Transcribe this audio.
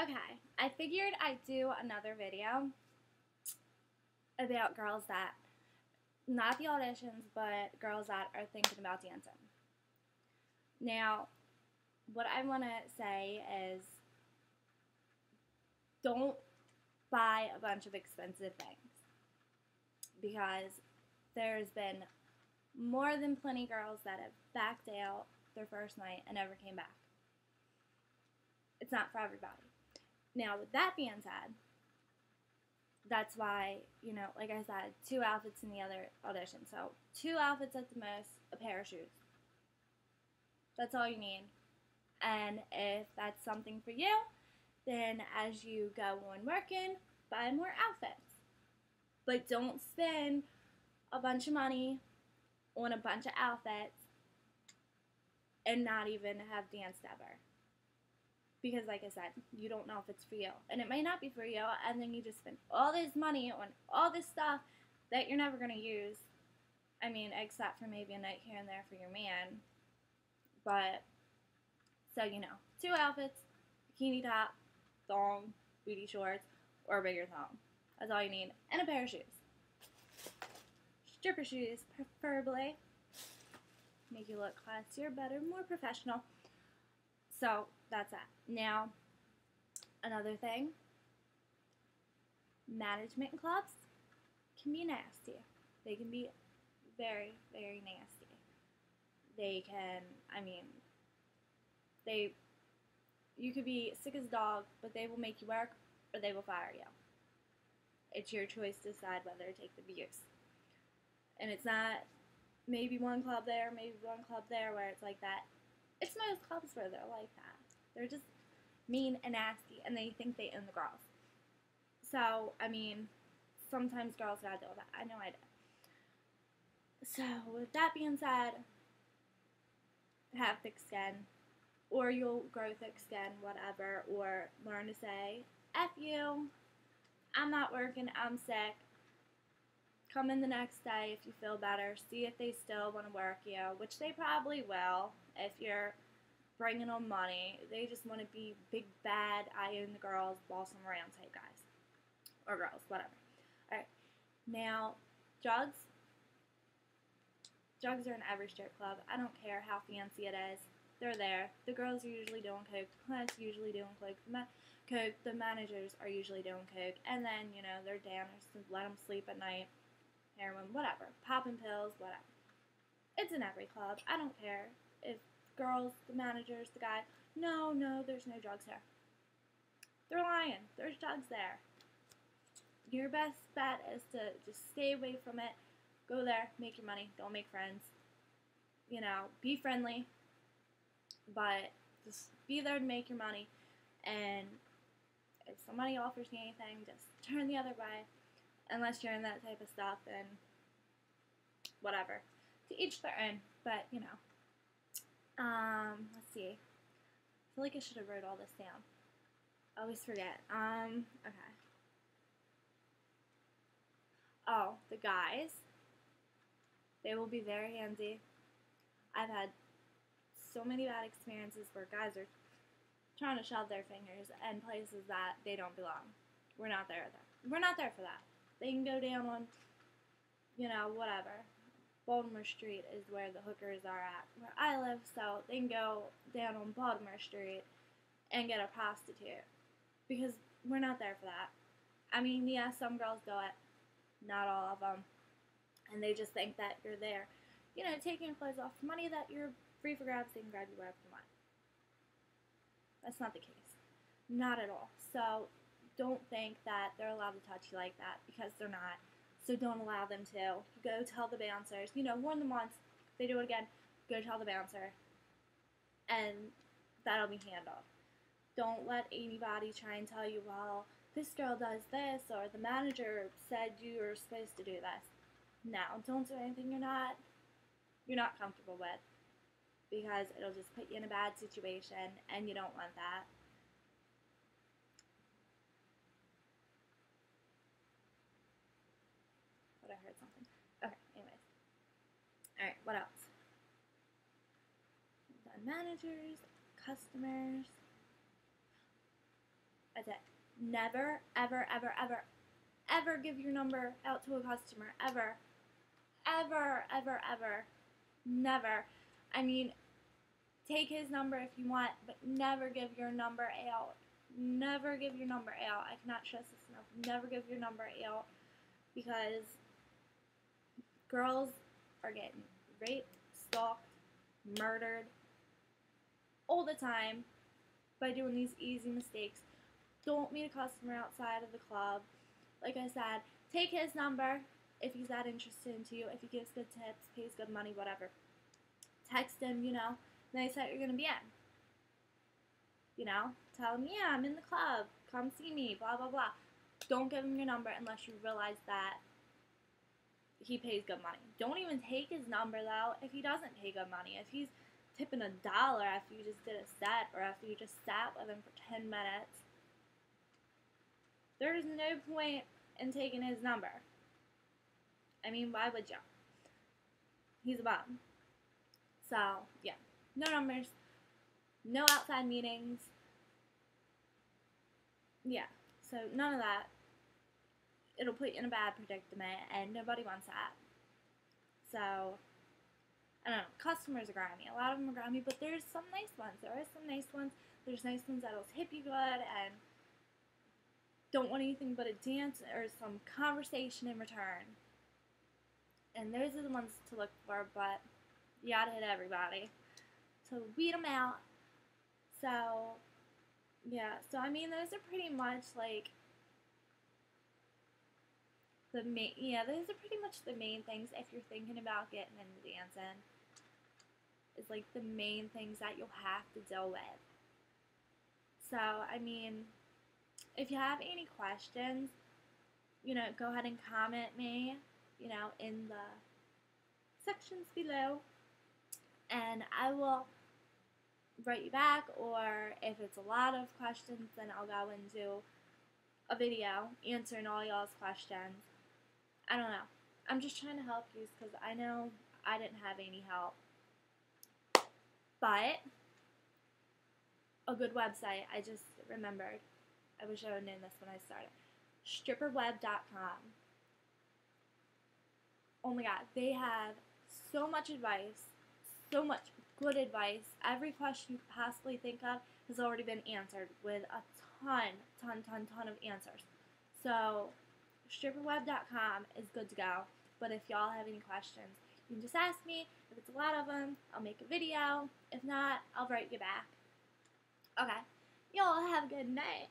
Okay, I figured I'd do another video about girls that, not the auditions, but girls that are thinking about dancing. Now, what I want to say is don't buy a bunch of expensive things because there's been more than plenty girls that have backed out their first night and never came back. It's not for everybody. Now, with that being said, that's why, like I said, 2 outfits in the other audition. So 2 outfits at the most, a pair of shoes. That's all you need. And if that's something for you, then as you go on working, buy more outfits. But don't spend a bunch of money on a bunch of outfits and not even have dance ever. Because like I said, you don't know if it's for you. And it may not be for you, and then you just spend all this money on all this stuff that you're never going to use. I mean, except for maybe a night here and there for your man. But, so 2 outfits, bikini top, thong, booty shorts, or a bigger thong. That's all you need. And a pair of shoes. Stripper shoes, preferably. Make you look classier, better, more professional. So, that's that. Now, another thing, management clubs can be nasty. They can be very, very nasty. They can, you could be sick as a dog, but they will make you work or they will fire you. It's your choice to decide whether to take the abuse. And it's not maybe one club there, maybe one club there where it's like that. It's most clubs where they're like that. They're just mean and nasty, and they think they own the girls. So, sometimes girls gotta deal with that. I know I do. So, with that being said, have thick skin, or you'll grow thick skin, whatever, or learn to say, F you, I'm not working, I'm sick. Come in the next day if you feel better. See if they still want to work you, which they probably will if you're bringing them money. They just want to be big, bad, I own the girls, boss them around type guys. Or girls, whatever. Alright. Now, drugs. Drugs are in every strip club. I don't care how fancy it is. They're there. The girls are usually doing coke. The clients are usually doing coke. The managers are usually doing coke. And then, they're down to let them sleep at night. Heroin, whatever. Popping pills, whatever. It's in every club. I don't care if girls, the managers, the guy, no, there's no drugs here. They're lying. There's drugs there. Your best bet is to just stay away from it. Go there, make your money. Don't make friends. Be friendly. But just be there to make your money. And if somebody offers you anything, just turn the other way. Unless you're in that type of stuff, then whatever. To each their own. But, let's see. I feel like I should have wrote all this down. I always forget. Okay. Oh, the guys. They will be very handsy. I've had so many bad experiences where guys are trying to shove their fingers in places that they don't belong. We're not there. We're not there for that. They can go down on, whatever. Baltimore Street is where the hookers are at, where I live, so they can go down on Baltimore Street and get a prostitute. Because we're not there for that. Yeah, some girls do it. Not all of them. And they just think that you're there, taking your clothes off for money that you're free for grabs, they can grab you wherever you want. That's not the case. Not at all. So, don't think that they're allowed to touch you like that, because they're not. So don't allow them to. Go tell the bouncers. Warn them once. If they do it again, go tell the bouncer. And that'll be handled. Don't let anybody try and tell you, well, this girl does this, or the manager said you were supposed to do this. No, don't do anything you're not comfortable with. Because it'll just put you in a bad situation, and you don't want that. I heard something. Okay, anyways. Alright, what else? We've done managers, customers. That's it. Never, ever, ever, ever, ever give your number out to a customer. Ever. Ever, ever, ever. Never. I mean, take his number if you want, but never give your number out. Never give your number out. I cannot stress this enough. Never give your number out, because girls are getting raped, stalked, murdered all the time by doing these easy mistakes. Don't meet a customer outside of the club. Like I said, take his number if he's that interested into you. If he gives good tips, pays good money, whatever. Text him, nice that you're going to be in. Tell him, yeah, I'm in the club. Come see me, blah, blah, blah. Don't give him your number unless you realize that he pays good money. Don't even take his number, though, if he doesn't pay good money. If he's tipping $1 after you just did a set, or after you just sat with him for 10 minutes, there's no point in taking his number. I mean, why would you? He's a bum. So, yeah. No numbers. No outside meetings. Yeah. So, none of that. It'll put you in a bad predicament, and nobody wants that. So, I don't know. Customers are grimy. A lot of them are grimy, but there's some nice ones. There are some nice ones. There's nice ones that'll tip you good and don't want anything but a dance or some conversation in return. And those are the ones to look for, but you gotta hit everybody. So weed them out. So, yeah. So, I mean, those are pretty much, like, those are pretty much the main things if you're thinking about getting into dancing. Is, like, the main things that you'll have to deal with. So, I mean, if you have any questions, go ahead and comment me, in the sections below, and I will write you back, or if it's a lot of questions, then I'll go and do a video answering all y'all's questions. I don't know. I'm just trying to help you, because I know I didn't have any help. But a good website, I just remembered. I wish I would have known this when I started. Stripperweb.com. Oh my god, they have so much advice, so much good advice. Every question you could possibly think of has already been answered with a ton of answers. So, stripperweb.com is good to go. But if y'all have any questions, you can just ask me. If it's a lot of them, I'll make a video. If not, I'll write you back. Okay. Y'all have a good night.